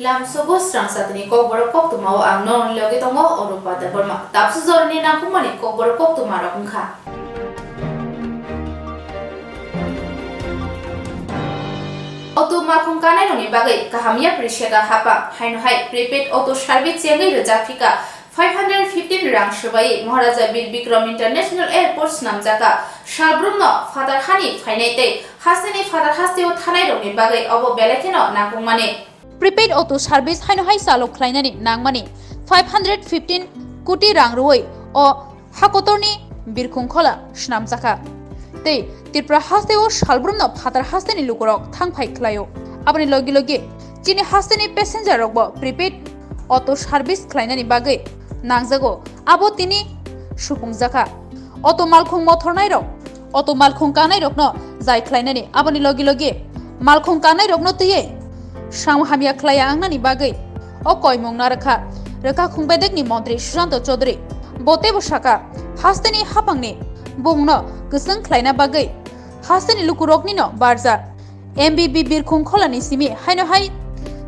Lam sobo strang satni ko bor kok tumao ang non logi tongo orupa da borma tapsu zorni na kumani ko bor kok tumara kungkha auto ma khungkanai noni bagai kahamya prishega hapa haino hai prepaid auto service yengai rejafika 515 rang shabai Maharaja Bir Bikram International Airport namjaka Shalbrumno Father Hani Fainete Hasani Father Hasteo Thanai roni bagai obo belekeno nakungmane prepaid auto service haino hai salok khlainani nangmani 515 কোটি রাং রoi o hakotorni birkhungkhola shnamjaka tei tirpra hasteo shalbrumno phatar hasteni lukorok thangphai khlaio aboni logi logi chini hasteni passenger rokbo prepaid auto service khlainani bagai nangjago abo tini supungjaka auto malkhung mothornai rok auto malkhung kanai rokno jai khlainani aboni logi logi malkhung kanai rokno tiye Shamhamia Klaya Angani Bagai, O Koimong Naraka, Raka Kungbedekni Montri, Shanto Chodri, Botebo Shaka, Hasteni Hapangni, Bungno, Gusang Klaina Bagai, Hasteni Lukurokni no, Barza, MBB Birkung Kolani Simi, Haino Hai,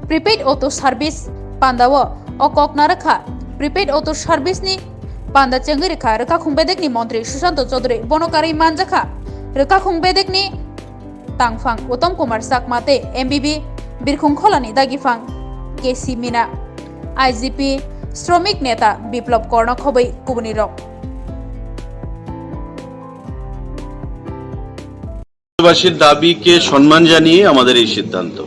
Prepaid Auto Service, Pandawo, O Kok Naraka, Prepaid Auto Service ni, Panda Changirika, Raka Kungbedekni Montri, Shanto Chodri, Bonokari Manjaka, Raka Kungbedekni, Tangfang, Utom Kumar Sakmate, MBB, Birkhungkholani dagifang KC Mina IGP শ্রমিক নেতা বিপ্লব কর্ণক হবই কুবনিরক রাজ্যবাসীর দাবিকে সম্মান জানিয়ে আমাদের এই সিদ্ধান্ত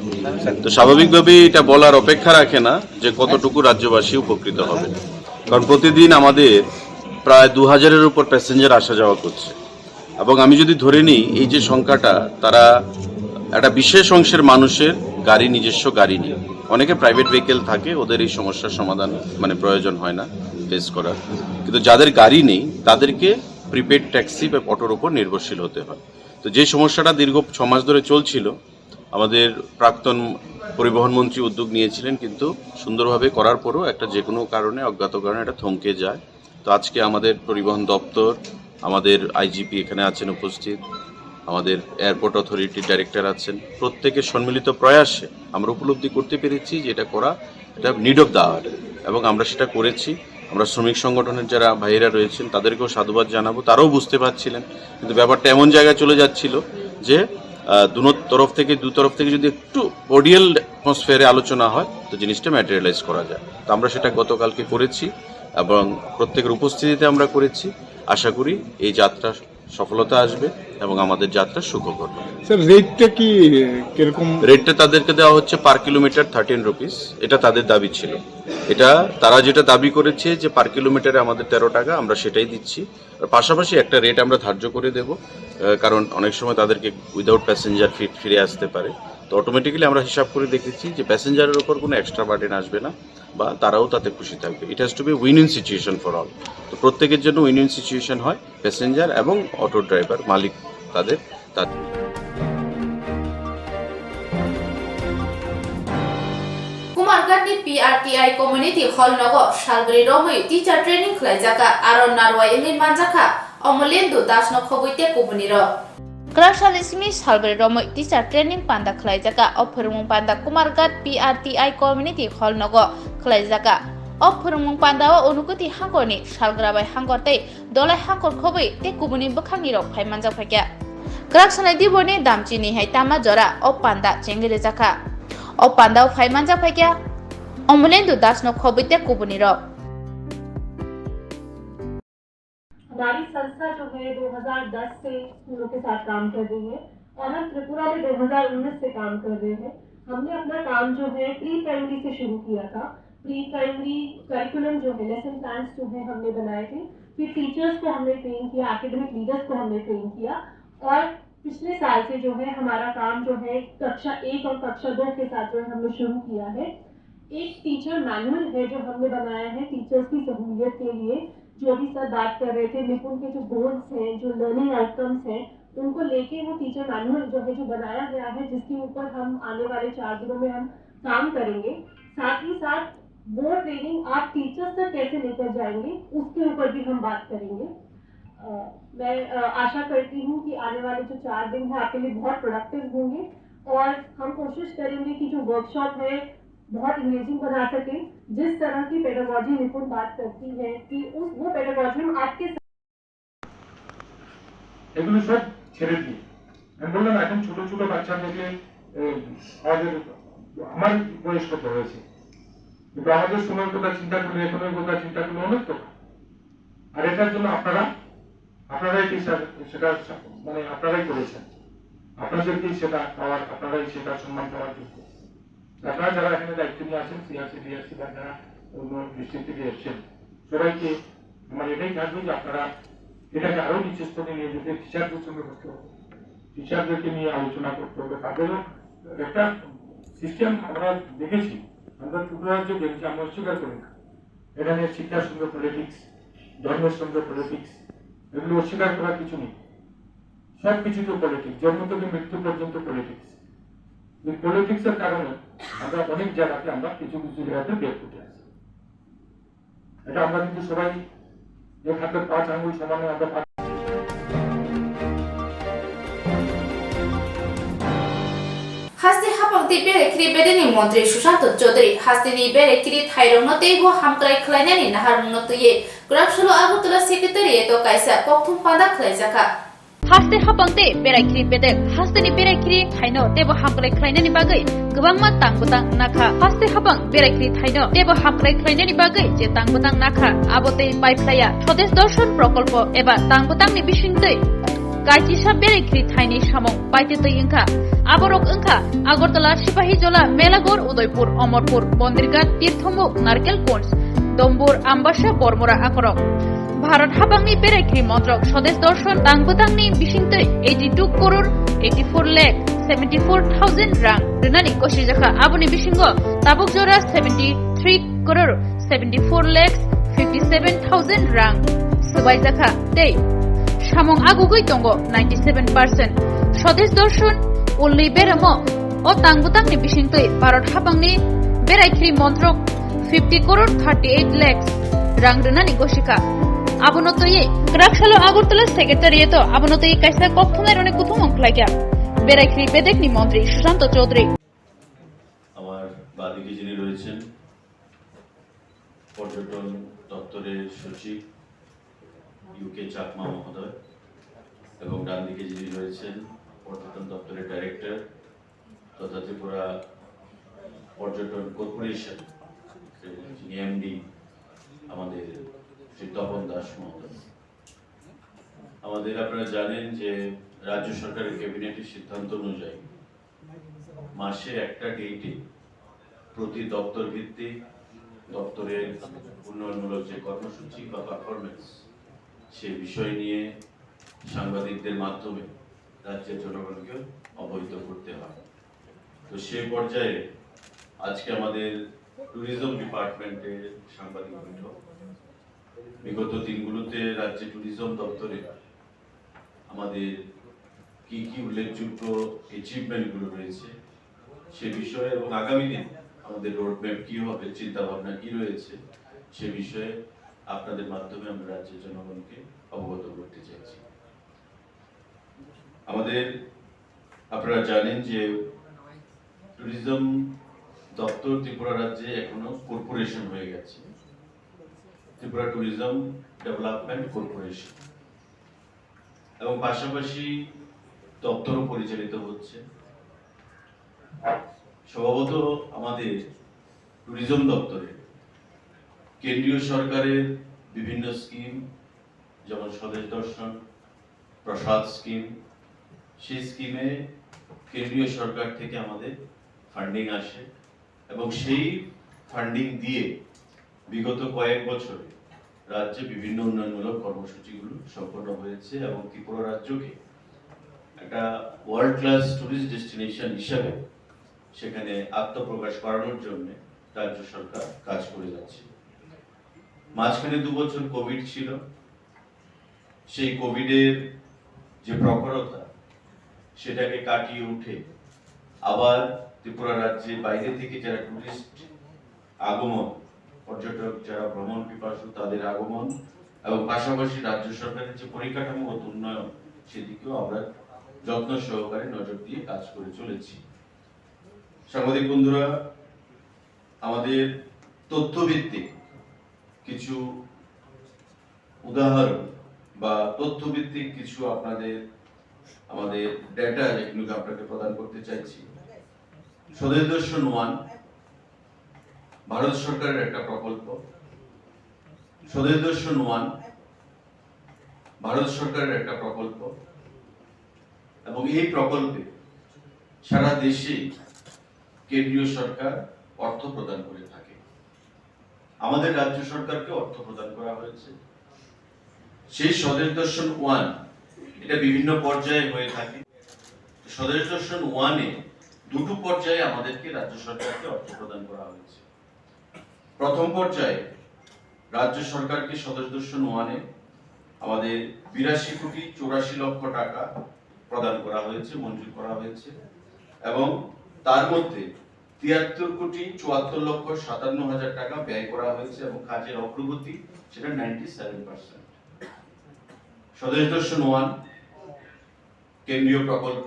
তো স্বাভাবিকভাবে এটা বলার অপেক্ষা রাখে না যে কতটুকু রাজ্যবাসী উপকৃত হবে কারণ প্রতিদিন আমাদের প্রায় 2000-এর উপর প্যাসেঞ্জার আসা যাওয়া করছে এবং আমি যদি ধরে নিই এই যে সংখ্যাটা তারা একটা বিশেষ অংশের মানুষের গাড়ি নিজস্ব গাড়ি নেই অনেকে প্রাইভেট ভেহিকেল থাকে ওদের এই সমস্যার সমাধান মানে প্রয়োজন হয় না ফেস করার কিন্তু যাদের গাড়ি নেই তাদেরকে প্রিপেড ট্যাক্সি বা অটোর উপর নির্ভরশীল হতে হয় তো যে সমস্যাটা দীর্ঘ 6 মাস ধরে চলছিল আমাদের প্রাক্তন পরিবহন মন্ত্রী উদ্যোগ নিয়েছিলেন কিন্তু সুন্দরভাবে করার পরও একটা যে কোনো কারণে অজ্ঞাত কারণে এটা থমকে যায় তো আজকে আমাদের পরিবহন দপ্তর আমাদের আইজিপি এখানে আছেন উপস্থিত আমাদের এয়ারপোর্ট অথরিটির ডাইরেক্টর আছেন প্রত্যেকের সম্মিলিত প্রয়াসে আমরা উপলব্ধি করতে পেরেছি যে এটা করা এটা নিড অফ দ্য আওয়ার এবং আমরা সেটা করেছি আমরা শ্রমিক সংগঠনের যারা ভাইয়েরা রয়েছেন তাদেরকেও সাধুবাদ জানাবো তারাও বুঝতে পারছিলেন কিন্তু ব্যাপারটা এমন জায়গায় চলে যাচ্ছিল যে দু তরফ থেকে যদি একটু কর্ডিয়াল অ্যাটমসফিয়ারে আলোচনা হয় তো জিনিসটা ম্যাটেরিয়ালাইজ করা যায় তো আমরা সেটা গতকালকে করেছি এবং প্রত্যেকের উপস্থিতিতে আমরা করেছি আশা করি এই যাত্রা সফলতা আসবে এবং আমাদের যাত্রা সুখকর হবে স্যার রেটটা কি কিরকম রেটটা তাদেরকে দেওয়া হচ্ছে পার কিলোমিটার 13 রুপিস এটা তাদের দাবি ছিল এটা তারা যেটা দাবি করেছে যে পার কিলোমিটারে আমাদের 13 টাকা আমরা সেটাই দিচ্ছি আর পাশাপাশি একটা রেট আমরা ধার্য করে দেব কারণ অনেক সময় তাদেরকে উইদাউট প্যাসেঞ্জার ফিরে আসতে পারে তো অটোমেটিক্যালি আমরা হিসাব করে দেখেছি যে প্যাসেঞ্জারের উপর কোনো এক্সট্রা বার্ডেন আসবে না বা তারাও তাতে খুশি থাকবে it has to be win win situation for all তো প্রত্যেকের জন্য উইন উইন সিচুয়েশন হয় প্যাসেঞ্জার এবং অটো ড্রাইভার মালিক তাদের Kumargati PRTI Community Hall Nogo Shalbri Romui Teacher Training Khlaijaka Aron Narwa Engin Manjaka Omolendu Dasno Khobuite Kubuniro Krasalismi Shalbri Romui Teacher Training Panda Khlaijaka Ophurmung Panda Kumargat PRTI Community Hall Nogo Khlaijaka Ophurmung Panda wa Unukuti Hangoni Shalgrabai Hangorte Dolai Hangor Khobui te Kubuni Bukhangiro Phai Manjak Phakya Kraksanai Dibone Damchini Hai Tama Jora O Panda Chengire Jaka O Panda Phai Manjak Phakya Omolendu Dasno Khobuite Kubuniro हमारी संस्था जो है 2010 से स्कूलों के साथ काम कर रही है और हम त्रिपुरा में 2019 से काम कर रहे हैं हमने अपना काम जो है प्री प्राइमरी से शुरू किया था प्री प्राइमरी करिकुलम जो है लेसन प्लान्स जो है हमने बनाए थे फिर टीचर्स को हमने ट्रेन किया एकेडमिक लीडर्स को हमने ट्रेन किया और पिछले साल से जो है हमारा काम जो है कक्षा 1 और कक्षा 2 के साथ जो है हमने शुरू किया है एक टीचर मैनुअल है जो हमने बनाया है टीचर्स की सहूलियत के लिए जो अभी सर बात कर रहे थे निपुण के जो गोल्स हैं जो लर्निंग आउटकम्स हैं उनको लेके वो टीचर मैनुअल जो है जो बनाया गया है जिसके ऊपर हम आने वाले 4 दिनों में हम काम करेंगे साथ ही साथ वो ट्रेनिंग आप टीचर्स तक कैसे लेकर जाएंगे उसके ऊपर भी हम बात करेंगे मैं आशा करती हूँ कि आने वाले जो 4 दिन है आपके लिए बहुत प्रोडक्टिव होंगे और हम कोशिश करेंगे कि जो वर्कशॉप है बहुत इमेजिंग बना सकें। जिस तरह की पेडागॉजी निपुण बात करती है कि वो पेडागॉजी हम आपके এগুলো সব ছেড়ে দিয়ে আমি বললাম এখন ছোট ছোট বাচ্চা থেকে আমাদের আমার বয়স কত হয়েছে, কিন্তু আমাদের সময়ের কথা চিন্তা করলে এখনের কথা চিন্তা করলে অনেক তো। আর এটার জন্য আপনারাই কি সেটা মানে আপনারাই করেছেন, আপনাদেরকেই সেটা পাওয়ার, আপনারাই সেটা সম্মান পাওয়ার যোগ্য। আপনারা যারা এখানে দায়িত্ব নিয়ে আছেন, সিআরসি ডিআরসি বা যারা অন্য ডিস্ট্রিক্ট থেকে এসছেন, সবাইকে আমার এটাই থাকবে যে আপনারা এটাকে আরো নিচু স্তরে নিয়ে যেতে টিচারদের সঙ্গে করতে হবে, টিচারদেরকে নিয়ে আলোচনা করতে হবে। তাদেরও একটা সিস্টেম আমরা দেখেছি, আমরা টুকরাজ্য দেখেছি, আমরা অস্বীকার করি না। এখানে শিক্ষার সঙ্গে পলিটিক্স, ধর্মের সঙ্গে পলিটিক্স, এগুলো অস্বীকার করার কিছু নেই। সব কিছু তো পলিটিক্স, জন্ম থেকে মৃত্যু পর্যন্ত পলিটিক্স। এই পলিটিক্সের কারণে আমরা অনেক জায়গাতে আমরা কিছু কিছু জায়গাতে বের করতে আছি। এটা আমরা কিন্তু সবাই এক হাতের 5 আঙ্গুল সমানে আমরা হাস্তি হাপাংতি বেরেক্রি বেদেনি মন্ত্রী সুশান্ত চৌধুরী হাস্তিনি বেরেক্রি থাইরংনো তেইবো হামক্রাই খ্লাইনানি নাহারংনো তুইয়ে গ্রাফসুলো আগরতলা সেক্রেটারিয়েট ও কাইসা ককথুম পাদা খ্লাইজাকা haste hapangte beraikri bedek hasteni beraikri thaino tebo hamkrai khlainani bagai gobangma tangbutang nakha haste hapang beraikri thaino tebo hamkrai khlainani bagai je tangbutang nakha abote paiphlaya Swadesh Darshan prokolpo eba tangbutangni bisingtei kaitisa beraikri thaini samong paititei ingkha aborok ingkha Agartala Sipahijola Melagor Udaipur Omorpur Bondirghat Tirthomuk Narkelkunj Dombur Ambasha Bormora Akorok Bharat হাবাংনি বেরাইক্রি মন্ত্রক স্বদেশ দর্শন তাংবুতাংনি বিশিংতৈ 82 crore 84,74,000 রাং রেনানি কশিজাখা আবনি বিশিঙ্গ তাবুক জোরা 73 crore 74,57,000 রাং সুবাইজাখা তেই সামং আগুগুই তঙ্গ 97% স্বদেশ দর্শন উল্লি বেরাম ও তাংবুতাংনি বিশিংতৈ ভারত হাবাংনি বেরাইক্রি মন্ত্রক 50 crore 38 lakhs রাং রেনানি কশিকা abonotoi Grakshalo Agartala Secretariat abonotoi kaisa kokthonai rone kuthum onklaigya beraikri bedekni মন্ত্রী সুশান্ত চৌধুরী আমার বাদিকে যিনি রয়েছেন পর্যটন দপ্তরের সচিব ইউকে চাকমা মহোদয় এবং ডান দিকে যিনি রয়েছেন পর্যটন দপ্তরের ডাইরেক্টর তথা ত্রিপুরা পর্যটন কর্পোরেশন যিনি এমডি আমাদের শ্রী তপন দাস মহোদয়। আমাদের আপনারা জানেন যে রাজ্য সরকারের ক্যাবিনেটের সিদ্ধান্ত অনুযায়ী মাসে একটা ডেটে প্রতি দপ্তর ভিত্তিক দপ্তরের উন্নয়নমূলক যে কর্মসূচি বা পারফরমেন্স সে বিষয় নিয়ে সাংবাদিকদের মাধ্যমে রাজ্যের জনগণকে অবহিত করতে হয়। তো সেই পর্যায়ে আজকে আমাদের ট্যুরিজম ডিপার্টমেন্টের সাংবাদিক বৈঠক। বিগত দিনগুলোতে রাজ্যে ট্যুরিজম দপ্তরে আমাদের কি কি উল্লেখযোগ্য অ্যাচিভমেন্টগুলো রয়েছে সে বিষয়ে এবং আগামী দিন আমাদের রোডম্যাপ কি হবে, চিন্তা ভাবনা কি রয়েছে সে বিষয়ে আপনাদের মাধ্যমে আমরা রাজ্যের জনগণকে অবগত করতে চাইছি। আমাদের আপনারা জানেন যে ট্যুরিজম দপ্তর ত্রিপুরা রাজ্যে এখনো কর্পোরেশন হয়ে গেছে, ত্রিপুরা ট্যুরিজম ডেভেলপমেন্ট কর্পোরেশন, এবং পাশাপাশি দপ্তরও পরিচালিত হচ্ছে। স্বভাবত আমাদের ট্যুরিজম দপ্তরে কেন্দ্রীয় সরকারের বিভিন্ন স্কিম যেমন স্বদেশ দর্শন, প্রসাদ স্কিম, সেই স্কিমে কেন্দ্রীয় সরকার থেকে আমাদের ফান্ডিং আসে এবং সেই ফান্ডিং দিয়ে বিগত কয়েক বছরে রাজ্যে বিভিন্ন উন্নয়নমূলক কর্মসূচিগুলো সম্পন্ন হয়েছে এবং ত্রিপুরা রাজ্যকে একটা ওয়ার্ল্ড ক্লাস টুরিস্ট ডেস্টিনেশন হিসাবে সেখানে আত্মপ্রকাশ করানোর জন্য রাজ্য সরকার কাজ করে যাচ্ছে। মাঝখানে 2 বছর কোভিড ছিল, সেই কোভিডের যে প্রখরতা সেটাকে কাটিয়ে উঠে আবার ত্রিপুরা রাজ্যে বাইরে থেকে যারা টুরিস্ট আগমন, পর্যটক যারা ভ্রমণ পিপাসু তাদের আগমন এবং পাশাপাশি রাজ্য সরকারের যে পরিকাঠামোগত উন্নয়ন সেদিকেও আমরা যত্ন সহকারে নজর দিয়ে কাজ করে চলেছি। সাংবাদিক বন্ধুরা, আমাদের তথ্যভিত্তিক কিছু উদাহরণ বা তথ্যভিত্তিক কিছু আমাদের ডেটা যেগুলোকে আপনাকে প্রদান করতে চাইছি। স্বদেশ দর্শন 1 ভারত সরকারের একটা প্রকল্প। স্বদেশ দর্শন 1 ভারত সরকারের একটা প্রকল্প এবং এই প্রকল্পে সারা দেশে কেন্দ্রীয় সরকার অর্থ প্রদান করে থাকে। আমাদের রাজ্য সরকারকে অর্থ প্রদান করা হয়েছে। সেই স্বদেশ দর্শন 1 এটা বিভিন্ন পর্যায়ে হয়ে থাকে। স্বদেশ দর্শন 1-এ দুটো পর্যায়ে আমাদেরকে রাজ্য সরকারকে অর্থ প্রদান করা হয়েছে। প্রথম পর্যায়ে রাজ্য সরকারকে স্বদেশ দর্শন 1-এ আমাদের 82 কোটি 84 লক্ষ টাকা প্রদান করা হয়েছে, মঞ্জুর করা হয়েছে এবং তার মধ্যে 73 কোটি 74 লক্ষ 57 হাজার টাকা ব্যয় করা হয়েছে এবং কাজের অগ্রগতি সেটা 97%। স্বদেশ দর্শন 1 কেন্দ্রীয় প্রকল্প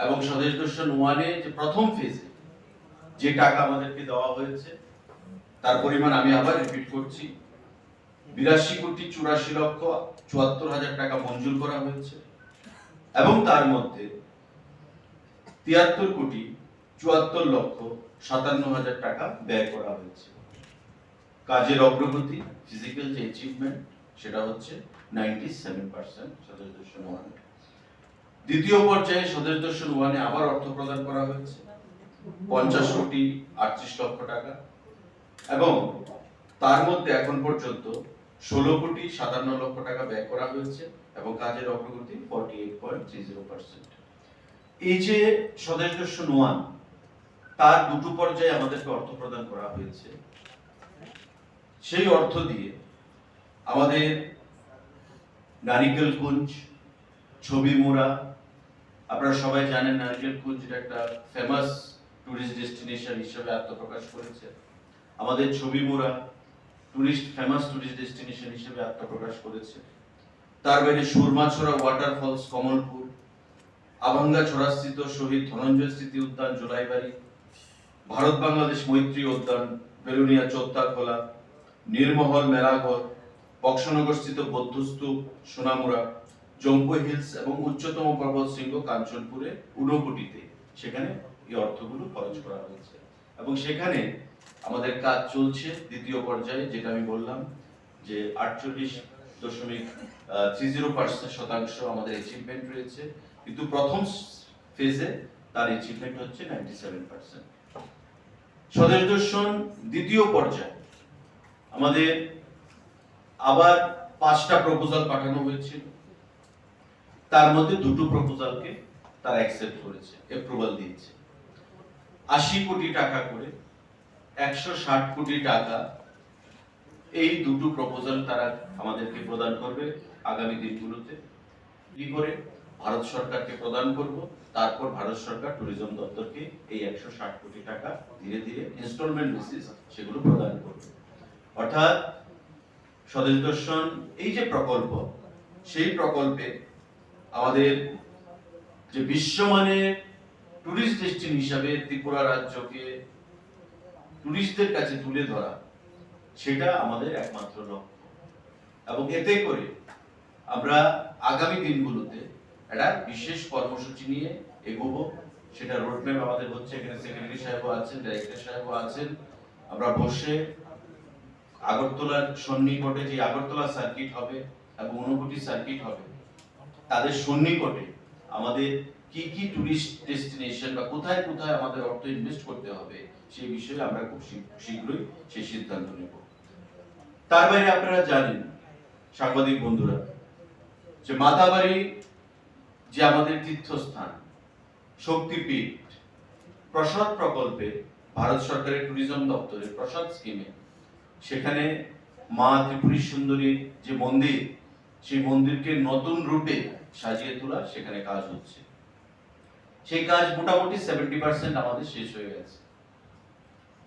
এবং স্বদেশ দর্শন 1-এ যে প্রথম ফেজে যে টাকা আমাদেরকে দেওয়া হয়েছে তার পরিমাণ আমি আবার রিপিট করছি, 82 কোটি 84 লক্ষ 74 হাজার টাকা মঞ্জুর করা হয়েছে এবং তার মধ্যে 73 কোটি 74 লক্ষ 57 হাজার টাকা ব্যয় করা হয়েছে। কাজের অগ্রগতি ফিজিক্যাল যে অ্যাচিভমেন্ট সেটা হচ্ছে 97% স্বদেশ দর্শন 1। দ্বিতীয় পর্যায়ে স্বদেশ দর্শন 1-এ আবার অর্থ প্রদান করা হয়েছে 50 কোটি 38 লক্ষ টাকা এবং তার মধ্যে এখন পর্যন্ত 16 কোটি 57 লক্ষ টাকা ব্যয় করা হয়েছে এবং কাজের অগ্রগতি 48.30%। এই যে স্বদেশ দর্শন 1 তার দুটো পর্যায়ে আমাদেরকে অর্থ প্রদান করা হয়েছে। সেই অর্থ দিয়ে আমাদের নারিকেলকুঞ্জ, ছবিমুড়া, আপনারা সবাই জানেন নারিকেলকুঞ্জ একটা ফেমাস টুরিস্ট ডেস্টিনেশন হিসেবে আত্মপ্রকাশ করেছে। আমাদের ছবিমুড়া ফেমাস টুরিস্ট ডেস্টিনেশন হিসেবে আত্মপ্রকাশ করেছে। তার বাইরে সুরমাছড়া ওয়াটারফলস কমলপুর, আভাঙ্গাছড়াস্থিত শহীদ ধনঞ্জয় স্মৃতি উদ্যান জোলাইবাড়ি, ভারত বাংলাদেশ মৈত্রী উদ্যান বেলুনিয়া চোত্তাখোলা, নীরমহল মেলাঘর, বক্সনগরস্থিত বৌদ্ধস্তূপ সোনামুড়া, জম্পু হিলস এবং উচ্চতম পর্বত শৃঙ্গ কাঞ্চনপুরে ঊনকোটিতে সেখানে এই অর্থগুলো খরচ করা হয়েছে এবং সেখানে আমাদের কাজ চলছে দ্বিতীয় পর্যায়ে, যেটা আমি বললাম যে 48.30% আমাদের অ্যাচিভমেন্ট রয়েছে, কিন্তু প্রথম ফেজে তার অ্যাচিভমেন্ট হচ্ছে 97%। স্বদেশ দর্শন দ্বিতীয় পর্যায়ে আমাদের আবার 5টা প্রপোজাল পাঠানো হয়েছিল। তার মধ্যে দুটো প্রপোজালকে তারা অ্যাকসেপ্ট করেছে, অ্যাপ্রুভাল দিয়েছে। 80 কোটি টাকা করে 160 কোটি টাকা এই দুটো প্রপোজাল তারা আমাদেরকে প্রদান করবে আগামী দিনগুলোতে। কি করে ভারত সরকারকে প্রদান করব, তারপর ভারত সরকার ট্যুরিজম দপ্তরকে এই 160 কোটি টাকা ধীরে ধীরে ইনস্টলমেন্ট বেসিস সেগুলো প্রদান করবে। অর্থাৎ স্বদেশ দর্শন এই যে প্রকল্প, সেই প্রকল্পে আমাদের যে বিশ্বমানের টুরিস্ট ডেস্টিনেশন হিসাবে ত্রিপুরা রাজ্যকে টুরিস্টদের কাছে তুলে ধরা, সেটা আমাদের একমাত্র লক্ষ্য এবং এতে করে আমরা আগামী দিনগুলোতে একটা বিশেষ কর্মসূচি নিয়ে এগোবো। সেটা রোডম্যাপ আমাদের হচ্ছে, এখানে সেক্রেটারি সাহেবও আছেন, ডাইরেক্টর সাহেবও আছেন। আমরা বসে আগরতলার সন্নিকটে যে আগরতলা সার্কিট হবে এবং ঊনকোটি সার্কিট হবে, তাদের সন্নিকটে আমাদের কি কি টুরিস্ট ডেস্টিনেশন বা কোথায় কোথায় আমাদের অর্থ ইনভেস্ট করতে হবে সেই বিষয়ে আমরা খুব শীঘ্রই সেই সিদ্ধান্ত নেব। তার বাইরে আপনারা জানেন সাংবাদিক বন্ধুরা যে মাতাবাড়ি যে আমাদের তীর্থস্থান শক্তিপীঠ প্রসাদ প্রকল্পে ভারত সরকারের ট্যুরিজম দপ্তরের প্রসাদ স্কিমে সেখানে মা ত্রিপুরী সুন্দরীর যে মন্দির, সেই মন্দিরকে নতুন রূপে সাজিয়ে তোলা সেখানে কাজ হচ্ছে। সেই কাজ মোটামুটি 70% আমাদের শেষ হয়ে গেছে।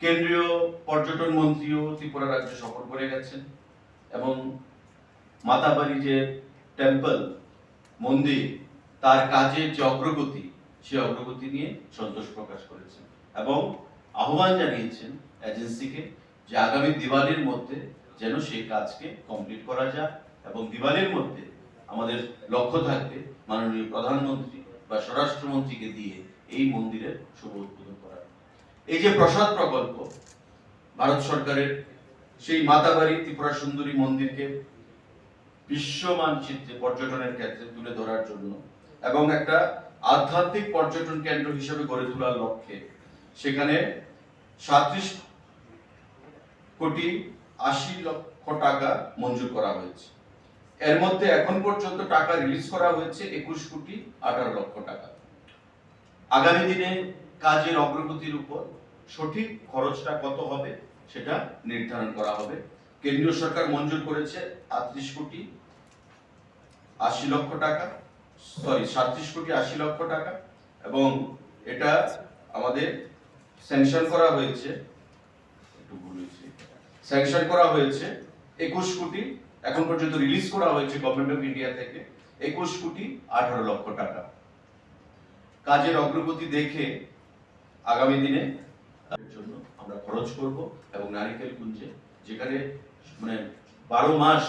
কেন্দ্রীয় পর্যটন মন্ত্রীও ত্রিপুরা রাজ্য সফর করে গেছেন এবং মাতাবাড়ি যে টেম্পল মন্দির তার কাজের যে অগ্রগতি, সেই অগ্রগতি নিয়ে সন্তোষ প্রকাশ করেছেন এবং আহ্বান জানিয়েছেন এজেন্সিকে যে আগামী দিওয়ালির মধ্যে যেন সেই কাজকে কমপ্লিট করা যায় এবং দিওয়ালির মধ্যে আমাদের লক্ষ্য থাকবে মাননীয় প্রধানমন্ত্রী বা স্বরাষ্ট্রমন্ত্রীকে দিয়ে এই মন্দিরের শুভ উদ্বোধন করা। এই যে প্রসাদ প্রকল্প ভারত সরকারের, সেই মাতাবাড়ি ত্রিপুরা সুন্দরী মন্দিরকে বিশ্ব মানচিত্রে পর্যটনের ক্ষেত্রে তুলে ধরার জন্য এবং একটা আধ্যাত্মিক পর্যটন কেন্দ্র হিসেবে গড়ে তোলার লক্ষ্যে সেখানে 37,80,00,000 টাকা মঞ্জুর করা হয়েছে। এর মধ্যে এখন পর্যন্ত টাকা রিলিজ করা হয়েছে 21,18,00,000 টাকা। আগামী দিনে কাজের অগ্রগতির উপর সঠিক খরচটা কত হবে সেটা নির্ধারণ করা হবে। কেন্দ্রীয় সরকার মঞ্জুর করেছে 37,80,00,000 টাকা, 37,80,00,000 টাকা, এবং এটা আমাদের স্যাংশন করা হয়েছে, একটু ভুল হয়েছে, স্যাংশন করা হয়েছে 21 কোটি, এখন পর্যন্ত রিলিজ করা হয়েছে গভর্নমেন্ট অফ ইন্ডিয়া থেকে 21,18,00,000 টাকা। কাজের অগ্রগতি দেখে আগামী দিনে জন্য আমরা খরচ করব এবং নারিকেল কুঞ্জে যেখানে মানে 12 মাস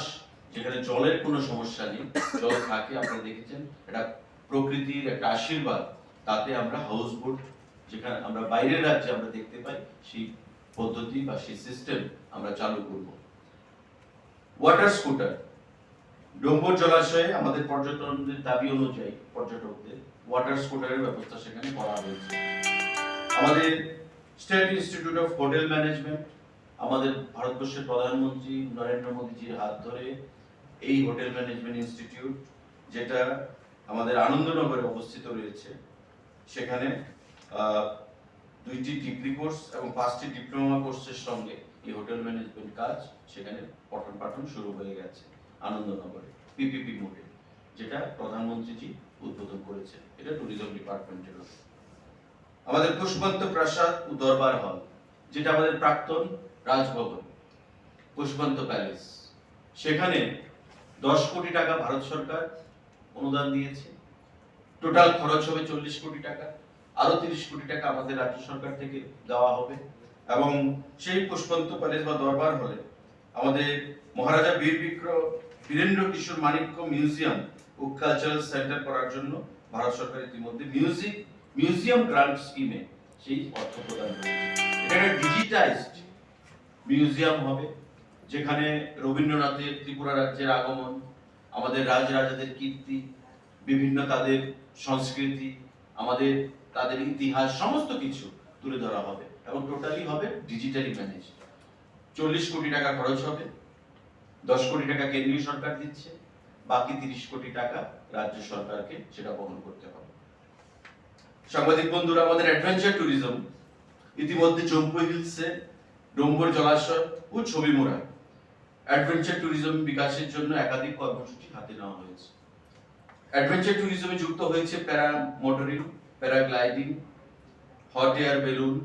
যেখানে জলের কোনো সমস্যা নেই, জল থাকে, আপনারা দেখেছেন এটা প্রকৃতির একটা আশীর্বাদ, তাতে আমরা হাউস বোট যেখানে আমরা বাইরের রাজ্যে আমরা দেখতে পাই সেই পদ্ধতি বা সেই সিস্টেম আমরা চালু করব। ওয়াটার স্কুটার, ডোম্বর জলাশয়ে আমাদের পর্যটকদের দাবি অনুযায়ী পর্যটকদের ওয়াটার স্কুটারের ব্যবস্থা সেখানে করা হয়েছে। আমাদের state institute of hotel management, আমাদের ভারতবর্ষের প্রধানমন্ত্রী নরেন্দ্র মোদীজির হাত ধরে এই হোটেল ম্যানেজমেন্ট ইনস্টিটিউট, যেটা আমাদের আনন্দনগরে অবস্থিত রয়েছে, সেখানে 2টি ডিগ্রি কোর্স এবং 5টি ডিপ্লোমা কোর্সের সঙ্গে এই হোটেল ম্যানেজমেন্ট কাজ সেখানে পঠন পাঠন শুরু হয়ে গেছে আনন্দনগরে পিপিপি মোডে, যেটা প্রধানমন্ত্রীজি উদ্বোধন করেছে। এটা ট্যুরিজম ডিপার্টমেন্টের। আমাদের পুষ্পন্ত প্রাসাদ ও দরবার হল, যেটা আমাদের প্রাক্তন রাজভবন পুষ্পন্ত প্যালেস, সেখানে 10 কোটি টাকা ভারত সরকার অনুদান দিয়েছে। টোটাল খরচ হবে 40 কোটি টাকা, আরো 30 কোটি টাকা আমাদের রাজ্য সরকার থেকে দেওয়া হবে। এবং সেই পুষ্পন্ত প্যালেস বা দরবার হলে আমাদের মহারাজা বীরেন্দ্র কিশোর মাণিক্য মিউজিয়াম ও কালচারাল সেন্টার করার জন্য ভারত সরকার ইতিমধ্যে মিউজিয়াম গ্রান্ট স্কিমে সেই অর্থ প্রদান করেছে। এটা একটা ডিজিটাইজড মিউজিয়াম হবে, যেখানে রবীন্দ্রনাথের ত্রিপুরা রাজ্যের আগমন, আমাদের রাজরাজাদের কীর্তি, বিভিন্ন তাদের সংস্কৃতি, আমাদের তাদের ইতিহাস, সমস্ত কিছু তুলে ধরা হবে এবং টোটালি হবে ডিজিটালি ম্যানেজ। 40 কোটি টাকা খরচ হবে, 10 কোটি টাকা কেন্দ্রীয় সরকার দিচ্ছে, বাকি 30 কোটি টাকা রাজ্য সরকারকে সেটা বহন করতে হবে। সাংবাদিক বন্ধুরা, আমাদের অ্যাডভেঞ্চার ট্যুরিজম ইতিমধ্যে চম্পু হিলসে ডোম্বর জলাশয় ও ছবিমুড়া অ্যাডভেঞ্চার ট্যুরিজম বিকাশের জন্য একাধিক কর্মসূচি হাতে নেওয়া হয়েছে। অ্যাডভেঞ্চার ট্যুরিজমে যুক্ত হয়েছে paramotoring, paragliding, hot air balloon,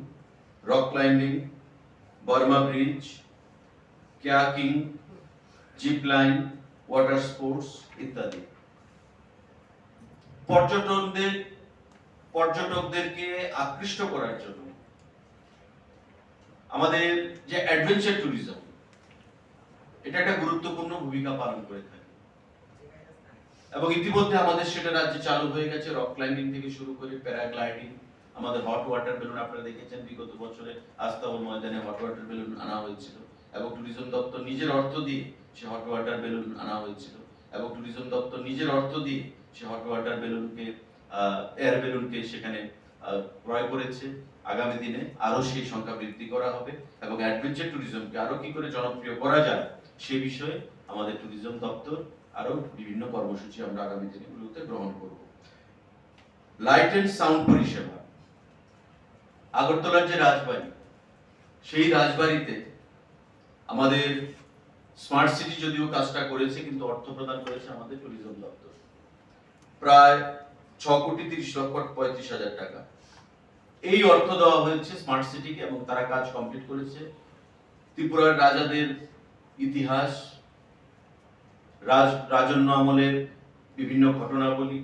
rock climbing, Burma bridge, kayaking, zip line, water sports ইত্যাদি। পর্যটকদেরকে আকৃষ্ট করার জন্য আমাদের যে অ্যাডভেঞ্চার ট্যুরিজম, এটা একটা গুরুত্বপূর্ণ ভূমিকা পালন করে থাকে এবং ইতিমধ্যে আমাদের সেটা রাজ্যে চালু হয়ে গেছে। রক ক্লাইম্বিং থেকে শুরু করে প্যারাগ্লাইডিং, আমাদের হট ওয়াটার বেলুন, আপনারা দেখেছেন বিগত বছরে আস্তাবল ময়দানে হট ওয়াটার বেলুন আনা হয়েছিল এবং ট্যুরিজম দপ্তর নিজের অর্থ দিয়ে সে হট ওয়াটার বেলুন আনা হয়েছিল এবং ট্যুরিজম দপ্তর নিজের অর্থ দিয়ে সে হট ওয়াটার বেলুনকে এয়ার বেলুনকে সেখানে ক্রয় করেছে। আগামী দিনে আরো সেই সংখ্যা বৃদ্ধি করা হবে এবং অ্যাডভেঞ্চার ট্যুরিজমকে আরো কি করে জনপ্রিয় করা যায় সে বিষয়ে আমাদের ট্যুরিজম দপ্তর আরো বিভিন্ন কর্মসূচি আমরা আগামী দিনগুলোতে গ্রহণ করব। লাইট এন্ড সাউন্ড পরিষেবা, আগরতলার যে রাজবাড়ি, সেই রাজবাড়িতে আমাদের স্মার্ট সিটি যদিও কাজটা করেছে, কিন্তু অর্থ প্রদান করেছে আমাদের ট্যুরিজম দপ্তর, প্রায় 6,30,35,000 টাকা। এই অর্থ দেওয়া হয়েছে স্মার্ট সিটিকে এবং তারা কাজ কমপ্লিট করেছে। ত্রিপুরার রাজাদের ইতিহাস, রাজন্য আমলের বিভিন্ন ঘটনাবলী,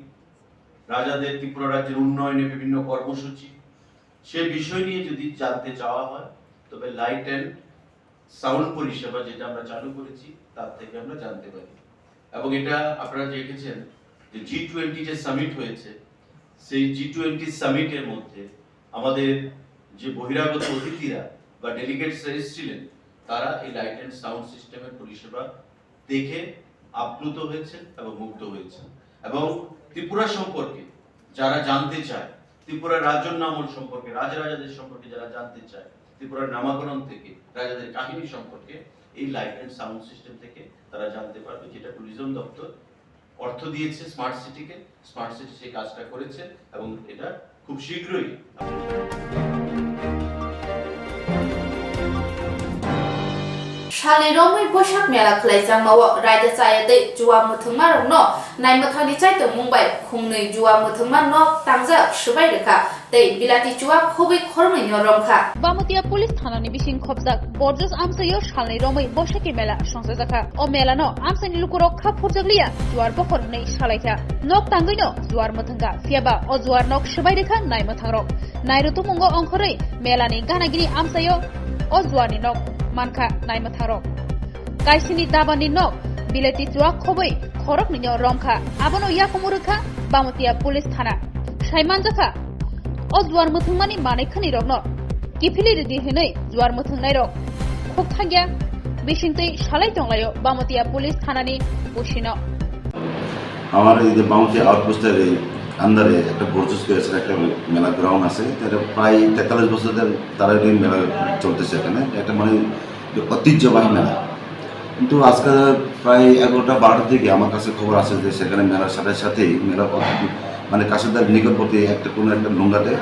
রাজাদের ত্রিপুরা রাজ্যের উন্নয়নে বিভিন্ন কর্মসূচি, সে বিষয় নিয়ে যদি জানতে চাওয়া হয় তবে লাইট অ্যান্ড সাউন্ড পরিষেবা যেটা আমরা চালু করেছি তার থেকে আমরা জানতে পারি। এবং এটা আপনারা দেখেছেন যে G20 যে সামিট হয়েছে, সেই G20 সামিটের মধ্যে আমাদের যে বহিরাগত অতিথিরা বা ডেলিগেটস এসেছিলেন তারা এই লাইট অ্যান্ড সাউন্ড সিস্টেমের পরিষেবা দেখে আপ্লুত হয়েছেন এবং মুগ্ধ হয়েছেন। এবং ত্রিপুরা সম্পর্কে যারা জানতে চায়, ত্রিপুরার রাজন্য আমল সম্পর্কে, রাজাদের সম্পর্কে যারা জানতে চায়, ত্রিপুরার নামাকরণ থেকে রাজাদের কাহিনী সম্পর্কে এই লাইট অ্যান্ড সাউন্ড সিস্টেম থেকে তারা জানতে পারবে, যেটা ট্যুরিজম দপ্তর অর্থ দিয়েছে স্মার্ট সিটিকে। স্মার্ট সিটি সেই কাজটা করেছে এবং এটা খুব শীঘ্রই Shaliromui Boshak Mela Klajang Mawa Raja Sayade Jua Muthungma no Naimathani Chaito Mumbai Khungnui Jua Muthungma no Tangza Shubai Deka Tei Bilati Jua Khobi Khormi Yoromkha Bamutia police থানানি বিশিং খবজাক বর্জস আমসাইও শালনি রমই বসাকি মেলা সংসাজাখা ও মেলা ন আমসাইনি লুকুরক খা ফুরজাগলিয়া জুয়ার বখর নেই শালাইখা নক তাঙ্গই ন জুয়ার মথঙ্গা ফিয়াবা ও জুয়ার নক সবাই রেখা নাই মথাংরক নাইরতু মুঙ্গ অংখরই মেলানি গানাগিরি আমসাইও ও জুয়ানি নক মানখা নাই মথাংরক কাইসিনি দাবানি নক বিলেতি জুয়া খবই খরক নিয় রমখা আবনো ইয়া কুমুরখা বামতিয়া পুলিশ থানা সাইমানজাখা ও জুয়ার মথংমানি মানেখানি রক ন কিফিলি রেডি হইनै জুয়ার মথংনাই রক খুব থাগিয়া বিশিংতৈ শালাই টংলাयो বামতিয়া পুলিশ থানানি বসিন আমার এই যে বাউন্সি আউটপোস্টের আন্ডারে একটা বর্জস করেছে, একটা মেলা গ্রাউন্ড আছে, এটা প্রায় 43 বছর ধরে তারা এই মেলা চলতেছে। এখানে একটা মানে ঐতিহ্যবাহী মেলা, কিন্তু আজকে প্রায় 11টা-12টার দিকে আমার কাছে খবর আছে যে সেখানে মেলার সাথে সাথেই মেলা মানে কাশিদার নিকটবর্তী একটা কোনো একটা নোংরাতে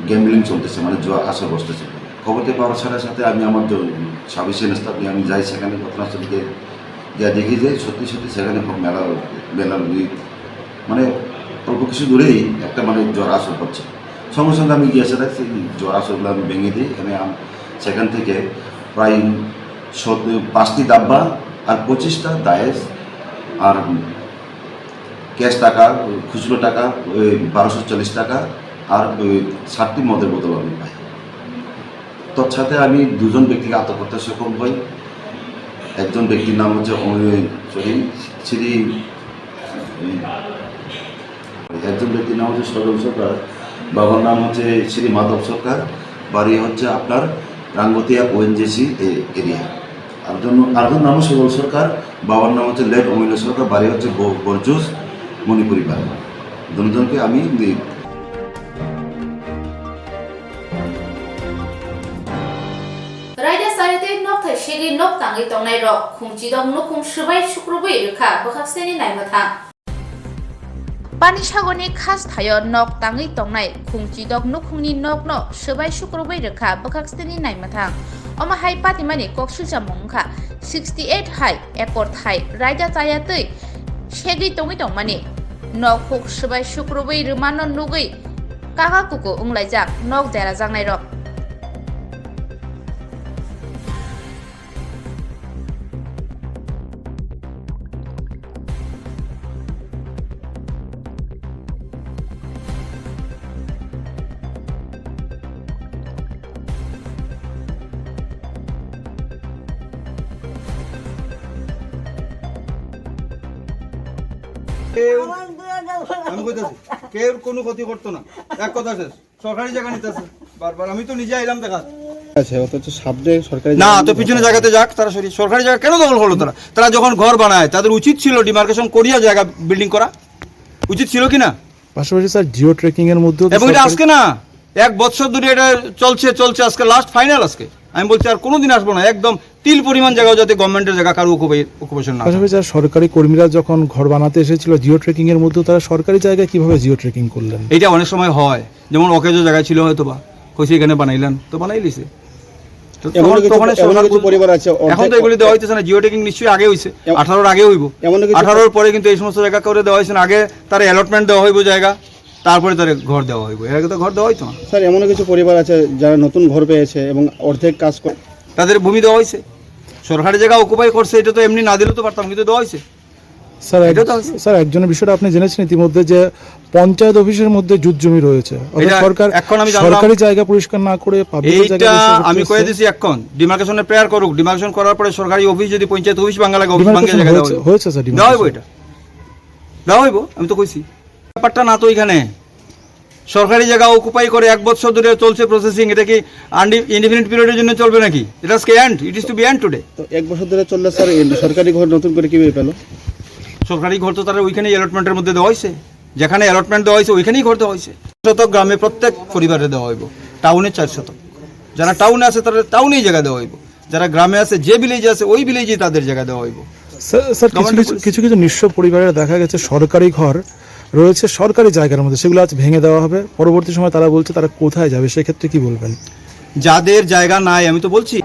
গ্যাম্বলিং চলতেছে, মানে জুয়া আসর বসতেছে। খবরটি পাওয়ার সাথে সাথে আমি আমার সাবিসেন স্টাফ নিয়ে আমি যাই সেখানে, ঘটনাস্থলীতে যা দেখি যে সত্যি সত্যি সেখানে মেলার মানে অল্প কিছু দূরেই একটা মানে জ্বর আসর হচ্ছে। সঙ্গে সঙ্গে আমি গিয়ে সেটা সেই জ্বর আসরগুলো আমি ভেঙে দিই। এখানে সেখান থেকে প্রায় 5টি ডাব্বা আর 25টা দায়েস আর ক্যাশ টাকা, খুচরো টাকা 1240 টাকা আর 60টি মদের বোতল আমি পাই। তোর সাথে আমি 2জন ব্যক্তিকে আটক করতে সক্ষম হই। একজন ব্যক্তির নাম হচ্ছে একজন ব্যক্তির নাম হচ্ছে সজল সরকার, বাবার নাম হচ্ছে শ্রী মাধব সরকার, বাড়ি হচ্ছে আপনার রাঙ্গতিয়া ওএনজিসি এরিয়া। আরেকজন নাম সজল সরকার, বাবার নাম হচ্ছে লেট অমিল সরকার, বাড়ি হচ্ছে বরজুস মণিপুরি বাড়ি। দুজনকে আমি Raja Sayade Nok Thai Shigi Nok Tangi Tongnai Rok Khungchi Dong Nukhung Shubai Shukrubai Rukha Bakhakseni Naimathang Pani Shagoni Khas Thayo Nok Tangi Tongnai Khungchi Dong Nukhungni Nok No Shubai Shukrubai Rukha Bakhakseni Naimathang Oma Hai Patimani Kokshu Jamongkha 68 Hai Ekor Thai Raja Sayade Shigi Tongi Tongmani Nok Khuk Shubai Shukrubai Rumano Nugui Kaka Kuku Unglaijak Nok Dera Jangnai Rok আমি কইতাছি কেউ কোনো ক্ষতি করতো না, এক কথা শেষ। সরকারি জায়গা নিতেছে বারবার, আমি তো নিজে আইলাম দেখা আছে, অথচ সামনে সরকারি না, তো পিছনে জায়গাতে যাক তারা। সরকারি জায়গা কেন দখল করলো তারা? তারা যখন ঘর বানায় তাদের উচিত ছিল ডিমার্কেশন করিয়া জায়গা বিল্ডিং করা, উচিত ছিল কিনা? পাশাপাশি স্যার জিও ট্রেকিং এর মধ্যে এবং এটা আজকে না, 1 বছর ধরে এটা চলছে, আজকে লাস্ট ফাইনাল। আজকে আমি বলছি আর কোনোদিন আসবো না, একদম তিল পরিমাণ জায়গাও যাতে গভর্নমেন্টের জায়গা কারো অকুপেশন না। পাশাপাশি স্যার সরকারি কর্মীরা যখন ঘর বানাতে এসেছিল জিও ট্রেকিং এর মধ্যে, তারা সরকারি জায়গায় কিভাবে জিও ট্রেকিং করলেন? এইটা অনেক সময় হয়, যেমন অকেজো জায়গায় ছিল হয়তো বা কইছে এখানে বানাইলেন, তো বানাই লিছে। এখন তো এগুলি দেওয়া হইতেছে না, জিও ট্রেকিং নিশ্চয়ই আগে হয়েছে, 18-র আগে হইব। 18-র পরে কিন্তু এই সমস্ত জায়গা করে দেওয়া হয়েছে না। আগে তার অ্যালটমেন্ট দেওয়া হইব জায়গা, তারপরে তার ঘর দেওয়া হইব। এর আগে তো ঘর দেওয়া হইতো না। স্যার, এমন কিছু পরিবার আছে যারা নতুন ঘর পেয়েছে এবং অর্ধেক কাজ করে, তাদের ভূমি দেওয়া হয়েছে, সরকারি জায়গা অকুপাই করছে। এটা তো এমনি না দিলেও তো পারতাম, কিন্তু দেওয়া হয়েছে। স্যার এটা তো স্যার একজনের বিষয়টা আপনি জেনেছেন ইতিমধ্যে যে পঞ্চায়েত অফিসের মধ্যে জুট জমি রয়েছে, অর্থাৎ এটা সরকার এখন আমি জানলাম। সরকারি জায়গা পরিষ্কার না করে পাবলিক জায়গা এইটা পরিষ্কার আমি করতে কয়ে এসছে। দিছি এখন ডিমার্কেশনে প্রেয়ার করুক, ডিমার্কেশন করার পরে সরকারি অফিস যদি পঞ্চায়েত অফিস বাঙ্গা লাগে অফিস বাঙ্গা Demarcation জায়গা দেওয়া হয়েছে- হইব। হয়েছে স্যার দেওয়া হইব, demarcation। এটা দেওয়া হইব, আমি তো কইছি। ব্যাপারটা না তো এখানে সরকারি জায়গা অকুপাই করে 1 বছর ধরে চলছে প্রসেসিং, এটা কি ইনডিফিনিট পিরিয়ডের জন্য চলবে নাকি? It is end, it is to be end today. তো 1 বছর ধরে চললে স্যার এই সরকারি ঘর নতুন করে কিভাবে পেল? সরকারি ঘর তো তারা ওইখানেই অ্যালটমেন্টের মধ্যে দেওয়া হয়েছে, যেখানে অ্যালটমেন্ট দেওয়া হয়েছে ওইখানেই ঘর দেওয়া হয়েছে। শতক গ্রামে প্রত্যেক পরিবারে দেওয়া হইব, টাউনে 4 শতক। যারা টাউনে আছে তারা টাউনেই জায়গা দেওয়া হইব, যারা গ্রামে আছে যে ভিলেজে আছে ওই ভিলেজেই তাদের জায়গা দেওয়া হইব। স্যার কিছু কিছু নিঃস্ব পরিবারের দেখা গেছে সরকারি ঘর রয়েছে সরকারি জায়গার মধ্যে, সেগুলো আজ ভেঙে দেওয়া হবে, পরবর্তী সময় তারা বলছে তারা কোথায় যাবে, সেক্ষেত্রে কি বলবেন? যাদের জায়গা নাই, আমি তো বলছি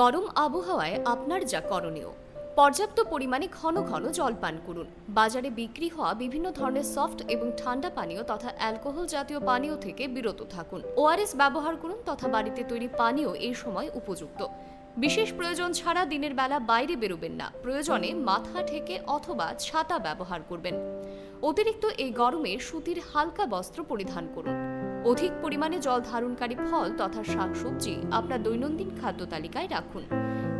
গরম আবহাওয়ায় আপনার যা করণীয়, পর্যাপ্ত পরিমাণে ঘন ঘন জল পান করুন। বাজারে বিক্রি হওয়া বিভিন্ন ধরনের সফট এবং ঠান্ডা পানীয় তথা অ্যালকোহল জাতীয় পানীয় থেকে বিরত থাকুন। ওআরএস ব্যবহার করুন তথা বাড়িতে তৈরি পানীয় এই সময় উপযুক্ত। বিশেষ প্রয়োজন ছাড়া দিনের বেলা বাইরে বেরোবেন না। প্রয়োজনে মাথা ঢেকে অথবা ছাতা ব্যবহার করবেন। অতিরিক্ত এই গরমে সুতির হালকা বস্ত্র পরিধান করুন। অধিক পরিমাণে জল ধারণকারী ফল তথা শাকসবজি আপনার দৈনন্দিন খাদ্য তালিকায় রাখুন।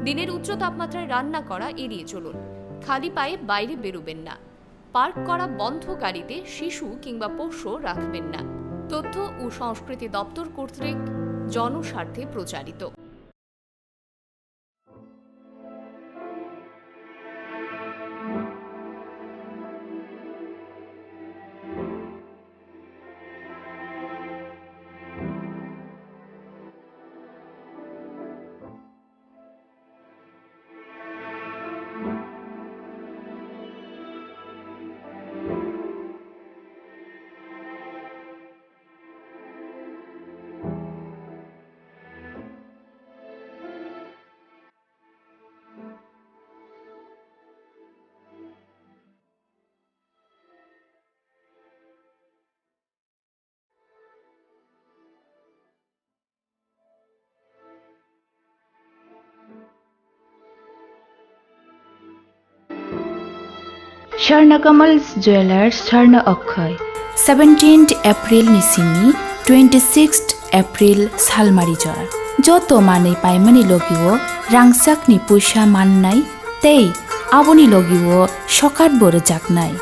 দিনের উচ্চ তাপমাত্রায় রান্না করা এড়িয়ে চলুন। খালি পায়ে বাইরে বেরোবেন না। পার্ক করা বন্ধ গাড়িতে শিশু কিংবা পোষ্য রাখবেন না। তথ্য ও সংস্কৃতি দপ্তর কর্তৃক জনস্বার্থে প্রচারিত। Swarnakamal's Jewelers Swarna Akhay 17th April Nisini 26th April Salmarijor Joto Mane Paimani Logiwo Rangsak ni Pusha Mannai Tei Aboni Logiwo Shokat Boro Jaknai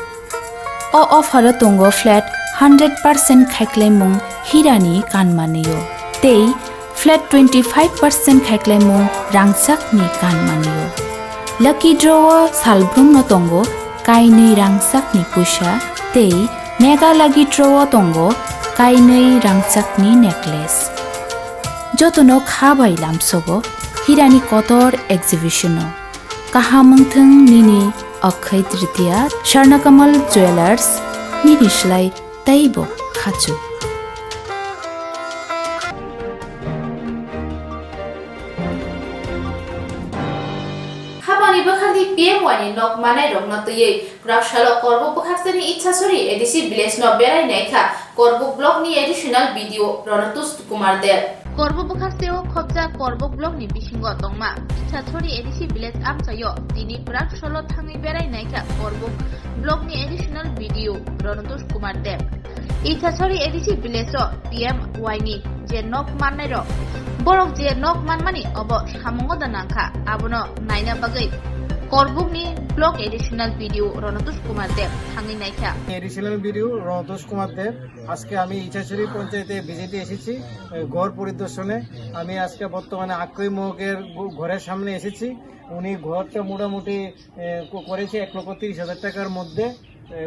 O offer Tongo flat 100% Khaiklemung Hirani Kanmaniyo Tei flat 25% Khaiklemung Rangsak ni Kanmaniyo Lucky Draw Salbrum no Tongo Kainui rangsak ni pusha tei mega lagi trowo tongo kainui rangsak ni necklace jotono khabai lamsogo hirani kotor exhibition kahamungthung nini akhai tritiya Swarnakamal Jewelers ninislai taibo khachu Habani bakhadi PM wani nok manai rok no tuye Rakshalo Korbo Bukhaksani Ichhasori edisi village no berai naikha Korbo blog ni additional video Ronatus Kumar Der Korbo Bukhakseo khobja Korbo blog ni bisingo tongma Ichhasori edisi village amchayo dini Rakshalo thangi berai naikha Korbo blog ni additional video Ronatus Kumar Der Ichhasori edisi village o PM wani je nok manai rok borok je nok manmani obo samongo danangkha abono naina bagai Korbukni blog additional video Ronatus Kumar Dev thangi naikha additional BDO Ranatosh Kumar Dev. আজকে আমি ইছাছড়ি পঞ্চায়েতে ভিজিটে এসেছি ঘর পরিদর্শনে। আমি আজকে বর্তমানে আক্কই মহকের ঘরের সামনে এসেছি। উনি ঘরটা মোটামুটি করেছে 1,30,000 টাকার মধ্যে।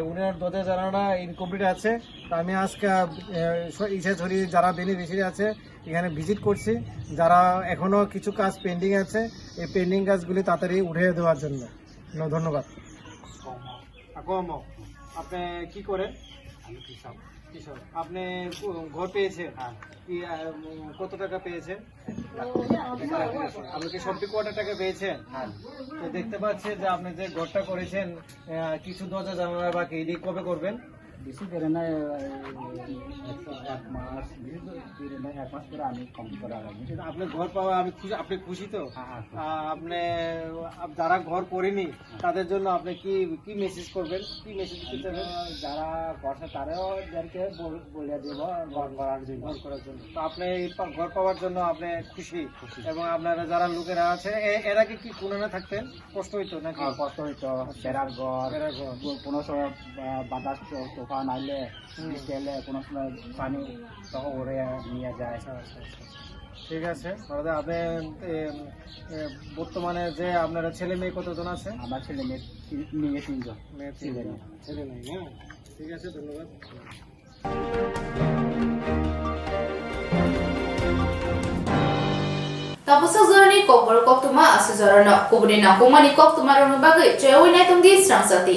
উনার দরজা জানালা ইনকমপ্লিট আছে। আমি আজকে ইছাছড়ি যারা বেনিফিশিয়ারি আছে এখানে ভিজিট করছি, যারা এখনো কিছু কাজ পেন্ডিং আছে এই পেন্ডিং কাজগুলি তাড়াতাড়ি উঠিয়ে দেওয়ার জন্য। ধন্যবাদ। আপনি কি করেন? কৃষক। আপনি ঘর পেয়েছেন? কি কত টাকা পেয়েছেন? আপনি কি সবটি কত টাকা পেয়েছেন? তো দেখতে পাচ্ছেন যে আপনি যে ঘরটা করেছেন কিছু দরজা জানালা বাকি, এটি কবে করবেন? বেশি দেরি নাই, এক মাস বেশি দেরি নাই, 1 মাস পরে আমি কমপ্লিট করা লাগবে। আপনি ঘর পাওয়া আমি খুশি, আপনি খুশি তো? আপনি যারা ঘর করেনি তাদের জন্য আপনি কি মেসেজ করবেন, কি মেসেজ দিতে চাবেন? যারা করছে তারাও যাদেরকে বলে দেব ঘর করার জন্য, তো আপনি এই ঘর পাওয়ার জন্য আপনি খুশি, এবং আপনারা যারা লোকেরা আছে এর আগে কি কোনে থাকতেন, কষ্ট হইতো নাকি? কষ্ট হইতো, বেড়ার ঘর, কোনো সময় বাতাস তুফান আইলে বৃষ্টি এলে কোনো সময় পানি তখন উড়ে নিয়ে যায়। ঠিক আছে দাদা, আপনি বর্তমানে যে আপনারা ছেলে মেয়ে কতজন আছে? আমার ছেলে মেয়ে 3জন। ছেলে নেই, হ্যাঁ, ঠিক আছে, ধন্যবাদ। Tapos sa zona ni Kobor Koktuma asa zona na kubuni na kumani Koktuma ron bagay, cewek na itong di serang sati.